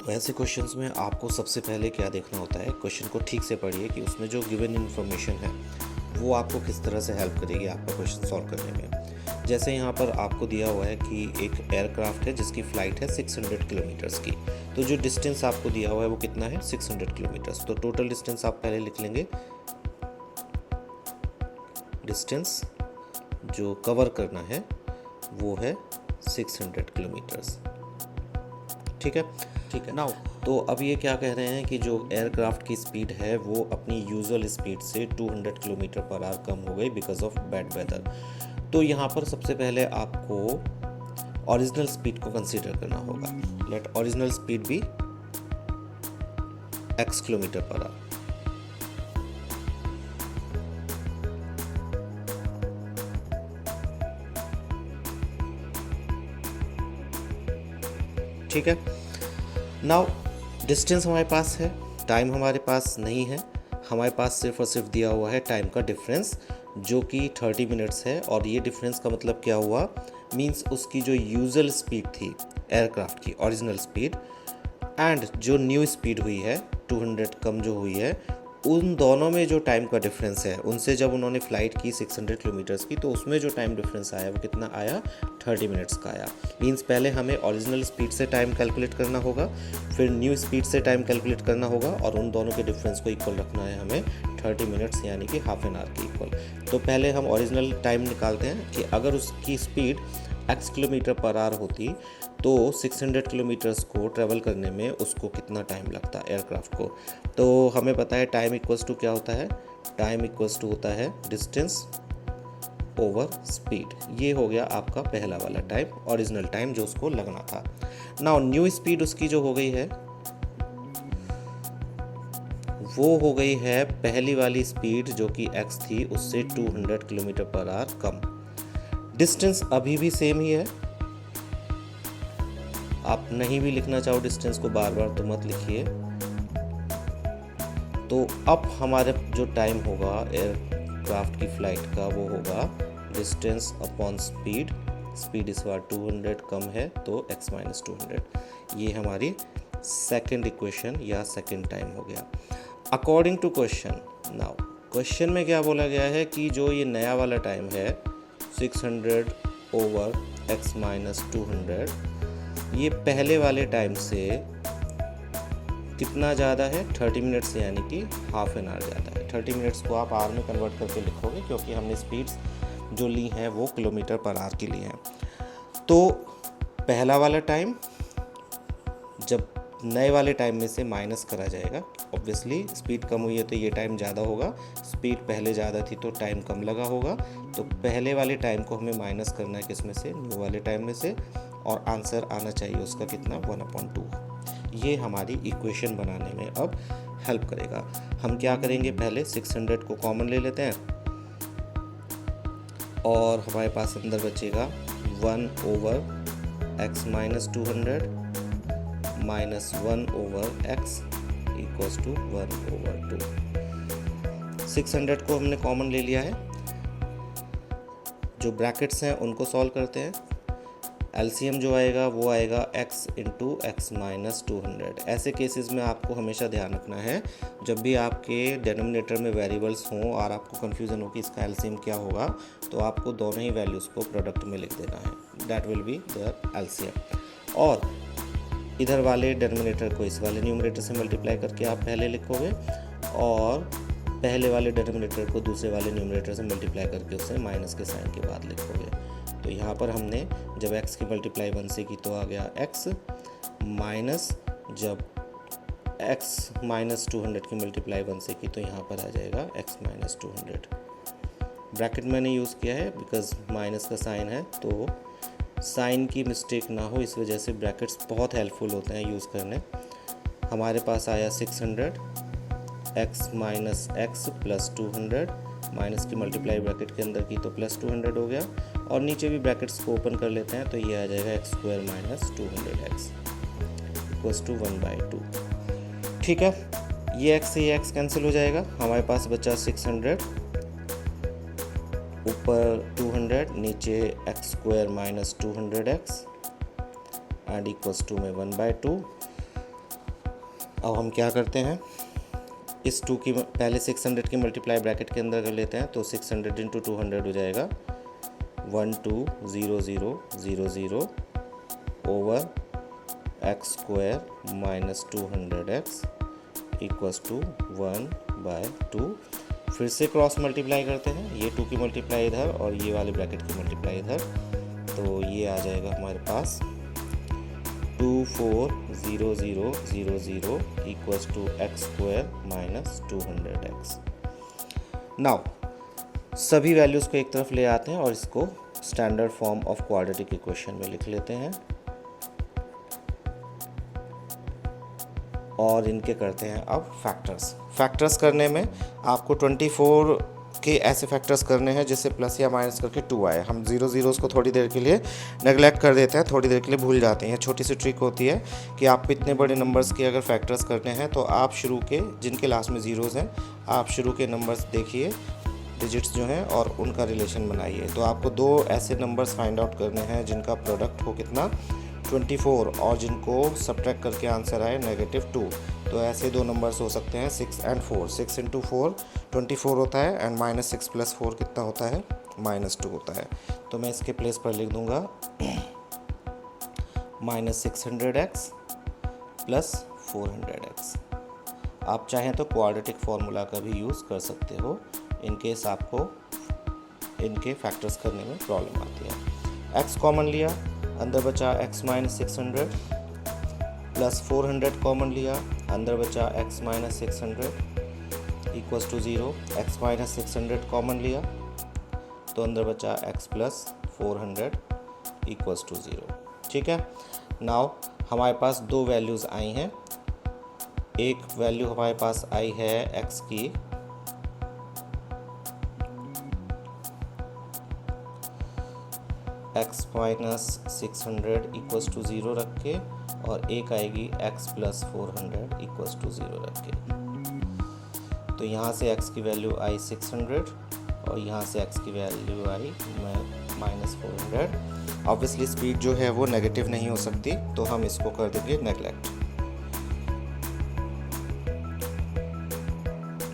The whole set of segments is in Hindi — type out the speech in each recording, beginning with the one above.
तो ऐसे क्वेश्चंस में आपको सबसे पहले क्या देखना होता है, क्वेश्चन को ठीक से पढ़िए कि उसमें जो गिवन इन्फॉर्मेशन है वो आपको किस तरह से हेल्प करेगी आपका क्वेश्चन सॉल्व करने में। जैसे यहाँ पर आपको दिया हुआ है कि एक एयरक्राफ्ट है जिसकी फ़्लाइट है 600 किलोमीटर्स की, तो जो डिस्टेंस आपको दिया हुआ है वो कितना है, 600 किलोमीटर्स। तो टोटल डिस्टेंस आप पहले लिख लेंगे, डिस्टेंस जो कवर करना है वो है 600 किलोमीटर्स। ठीक है नाउ। तो अब ये क्या कह रहे हैं कि जो एयरक्राफ्ट की स्पीड है वो अपनी यूजुअल स्पीड से 200 किलोमीटर पर आवर कम हो गई बिकॉज ऑफ बैड वेदर। तो यहाँ पर सबसे पहले आपको ओरिजिनल स्पीड को कंसीडर करना होगा। Let original speed be x kilometre per hour. ठीक है, नाउ डिस्टेंस हमारे पास है, टाइम हमारे पास नहीं है। हमारे पास सिर्फ और सिर्फ दिया हुआ है टाइम का डिफरेंस जो कि 30 मिनट्स है। और ये डिफरेंस का मतलब क्या हुआ, मींस उसकी जो यूजुअल स्पीड थी एयरक्राफ्ट की ओरिजिनल स्पीड एंड जो न्यू स्पीड हुई है 200 कम जो हुई है, उन दोनों में जो टाइम का डिफरेंस है, उनसे जब उन्होंने फ़्लाइट की 600 किलोमीटर्स की तो उसमें जो टाइम डिफरेंस आया वो कितना आया, 30 मिनट्स का आया। मींस पहले हमें ओरिजिनल स्पीड से टाइम कैलकुलेट करना होगा, फिर न्यू स्पीड से टाइम कैलकुलेट करना होगा और उन दोनों के डिफरेंस को इक्वल रखना है हमें 30 मिनट्स यानी कि हाफ एन आवर के इक्वल। तो पहले हम ओरिजिनल टाइम निकालते हैं कि अगर उसकी speed x kilometre per our होती तो 600 किलोमीटर्स को ट्रैवल करने में उसको कितना टाइम लगता एयरक्राफ्ट को। तो हमें पता है टाइम इक्वल्स टू क्या होता है, टाइम इक्वल्स टू होता है डिस्टेंस ओवर स्पीड। ये हो गया आपका पहला वाला टाइम, ओरिजिनल टाइम जो उसको लगना था। नाउ न्यू स्पीड उसकी जो हो गई है वो हो गई है पहली वाली स्पीड जो कि x थी उससे 200 kilometre per our come. Distance अभी भी सेम ही है, आप नहीं भी लिखना चाहो डिस्टेंस को बार बार तो मत लिखिए। तो अब हमारे जो टाइम होगा एयरक्राफ्ट की फ़्लाइट का वो होगा डिस्टेंस अपॉन स्पीड। स्पीड इस बार 200 कम है तो x माइनस 200। ये हमारी सेकंड इक्वेशन या सेकंड टाइम हो गया according to question. Now question में क्या बोला गया है कि जो ये नया वाला टाइम है 600 ओवर x माइनस 200, ये पहले वाले टाइम से कितना ज़्यादा है, 30 मिनट्स यानी कि हाफ एन आवर ज़्यादा है। 30 मिनट्स को आप आवर में कन्वर्ट करके लिखोगे क्योंकि हमने स्पीड्स जो ली हैं वो किलोमीटर पर आवर की ली हैं। तो पहला वाला टाइम जब नए वाले टाइम में से माइनस करा जाएगा, ऑब्वियसली स्पीड कम हुई है तो ये टाइम ज़्यादा होगा, स्पीड पहले ज़्यादा थी तो टाइम कम लगा होगा। तो पहले वाले टाइम को हमें माइनस करना है किस में से, न्यू वाले टाइम में से, और आंसर आना चाहिए उसका कितना, 1/2। ये हमारी इक्वेशन बनाने में अब हेल्प करेगा। हम क्या करेंगे, पहले 600 को कॉमन ले लेते हैं और हमारे पास अंदर बचेगा 1 over x minus 200 minus 1 over x equals to 1 over 2। 600 को हमने कॉमन ले लिया है, जो ब्रैकेट्स हैं उनको सॉल्व करते हैं। एलसीएम जो आएगा वो आएगा x इंटू एक्स माइनस 200। ऐसे केसेस में आपको हमेशा ध्यान रखना है, जब भी आपके डिनोमिनेटर में वेरिएबल्स हों और आपको कन्फ्यूज़न हो कि इसका एलसीएम क्या होगा, तो आपको दोनों ही वैल्यूज़ को प्रोडक्ट में लिख देना है, that will be their LCM. और इधर वाले डिनोमिनेटर को इस वाले न्यूमरेटर से मल्टीप्लाई करके आप पहले लिखोगे और पहले वाले डिनोमिनेटर को दूसरे वाले न्यूमरेटर से मल्टीप्लाई करके उसे माइनस के साइन के बाद लिखोगे। तो यहाँ पर हमने जब x की मल्टीप्लाई 1 से की तो आ गया x, माइनस जब x माइनस 200 की मल्टीप्लाई 1 से की तो यहाँ पर आ जाएगा x माइनस 200। ब्रैकेट मैंने यूज़ किया है बिकॉज माइनस का साइन है, तो साइन की मिस्टेक ना हो इस वजह से ब्रैकेट्स बहुत हेल्पफुल होते हैं यूज़ करने। हमारे पास आया 600 x minus x plus 200, minus की मल्टीप्लाई ब्रैकेट के अंदर की तो प्लस 200 हो गया, और नीचे भी ब्रैकेट्स को ओपन कर लेते हैं तो ये आ जाएगा x square minus 200x equals to 1/2। ठीक है, ये x से ये x कैंसिल हो जाएगा, हमारे पास बचा 600 ऊपर 200 नीचे x square minus 200x and equals to में 1/2। अब हम क्या करते हैं, इस 2 की पहले 600 की मल्टीप्लाई ब्रैकेट के अंदर कर लेते हैं, तो 600 इंटू 200 हो जाएगा 120000 over x square minus 200x equals to 1/2। फिर से क्रॉस मल्टीप्लाई करते हैं, ये 2 की मल्टीप्लाई इधर और ये वाले ब्रैकेट की मल्टीप्लाई इधर, तो ये आ जाएगा हमारे पास 240000 equals to x square minus 200x। Now सभी वैल्यूज़ को एक तरफ ले आते हैं और इसको standard form of quadratic equation में लिख लेते हैं और इनके करते हैं अब फैक्टर्स करने में आपको 24 के ऐसे फैक्टर्स करने हैं जिससे प्लस या माइनस करके 2 आए। हम 0 ज़ीरोज़ को थोड़ी देर के लिए नेगलेक्ट कर देते हैं, थोड़ी देर के लिए भूल जाते हैं। ये छोटी सी ट्रिक होती है कि आपको इतने बड़े नंबर्स के अगर फैक्टर्स करने हैं तो आप शुरू के, जिनके लास्ट में ज़ीरोज़ हैं, आप शुरू के नंबर्स देखिए, डिजिट्स जो हैं, और उनका रिलेशन बनाइए। तो आपको 2 ऐसे नंबर्स फाइंड आउट करने हैं जिनका प्रोडक्ट हो कितना 24 और जिनको सब्ट्रैक्ट करके आंसर आए -2। तो ऐसे 2 नंबर्स हो सकते हैं 6 और 4। 6 इंटू 4 24 होता है एंड -6 + 4 कितना होता है, -2 होता है। तो मैं इसके प्लेस पर लिख दूंगा -600x + 400x। आप चाहें तो क्वाड्रेटिक फार्मूला का भी यूज़ कर सकते हो इन केस आपको इनके फैक्टर्स करने में प्रॉब्लम आती है। x कॉमन लिया, अंदर बचा x - 600 प्लस 400 कॉमन लिया, अंदर बचा x - 600 equals to 0। x - 600 common लिया तो अंदर बचा x + 400 इक्वल्स टू 0। ठीक है। नाउ हमारे पास 2 वैल्यूज़ आई हैं। एक वैल्यू हमारे पास आई है x की x - 600 इक्वल्स टू 0 रख के, और एक आएगी x + 400 इक्वल्स टू 0 रख के। तो यहाँ से x की वैल्यू आई 600 और यहाँ से x की वैल्यू आई -400। ऑब्वियसली स्पीड जो है वो नेगेटिव नहीं हो सकती, तो हम इसको कर देंगे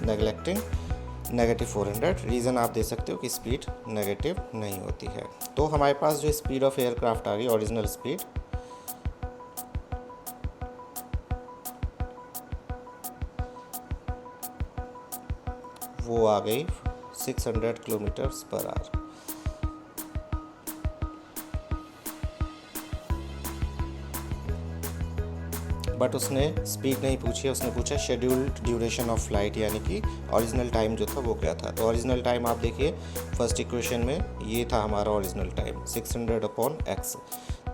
नेगलेक्टिंग -400। रीज़न आप दे सकते हो कि स्पीड नेगेटिव नहीं होती है। तो हमारे पास जो स्पीड ऑफ एयरक्राफ्ट आ गई, ओरिजिनल स्पीड, वो आ गई 600 km/h। बट उसने स्पीड नहीं पूछी है, उसने पूछा शेड्यूल्ड ड्यूरेशन ऑफ फ्लाइट, यानी कि ओरिजिनल टाइम जो था वो क्या था। तो ओरिजिनल टाइम आप देखिए फर्स्ट इक्वेशन में ये था हमारा ओरिजिनल टाइम 600/x।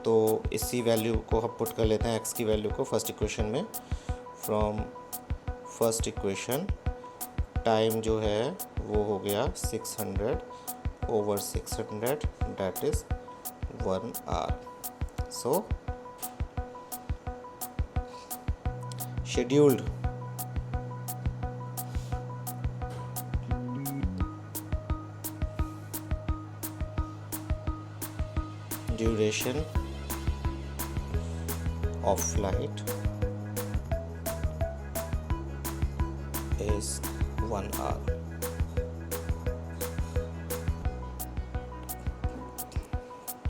तो इसी वैल्यू को हम पुट कर लेते हैं, x की वैल्यू को फर्स्ट इक्वेशन में। फ्रॉम फर्स्ट इक्वेशन टाइम जो है वो हो गया 600/600 that is 1 hour। So scheduled duration of flight is 1 hour।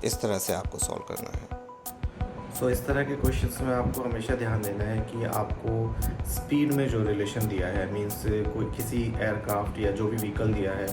इस तरह से आपको सॉल्व करना है। सो इस तरह के क्वेश्चंस में आपको हमेशा ध्यान देना है कि आपको स्पीड में जो रिलेशन दिया है, मींस कोई किसी एयरक्राफ्ट या जो भी व्हीकल दिया है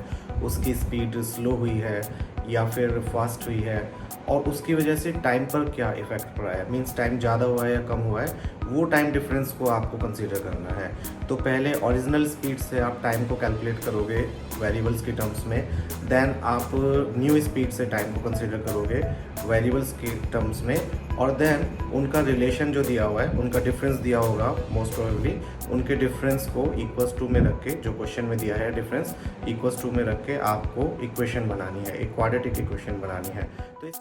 उसकी स्पीड स्लो हुई है या फिर फास्ट हुई है, और उसकी वजह से टाइम पर क्या इफ़ेक्ट पड़ा है, मींस टाइम ज़्यादा हुआ है या कम हुआ है, वो टाइम डिफरेंस को आपको कंसीडर करना है। तो पहले ओरिजिनल स्पीड से आप टाइम को कैलकुलेट करोगे वेरिएबल्स के टर्म्स में, देन आप न्यू स्पीड से टाइम को कंसीडर करोगे वेरिएबल्स के टर्म्स में, और देन उनका रिलेशन जो दिया हुआ है, उनका डिफरेंस दिया होगा मोस्ट प्रोबेबली, उनके डिफरेंस को इक्वल्स टू में रख के, जो क्वेश्चन में दिया है डिफरेंस इक्वल्स टू में रख के आपको इक्वेशन बनानी है, एक क्वाड्रेटिक इक्वेशन बनानी है। तो इस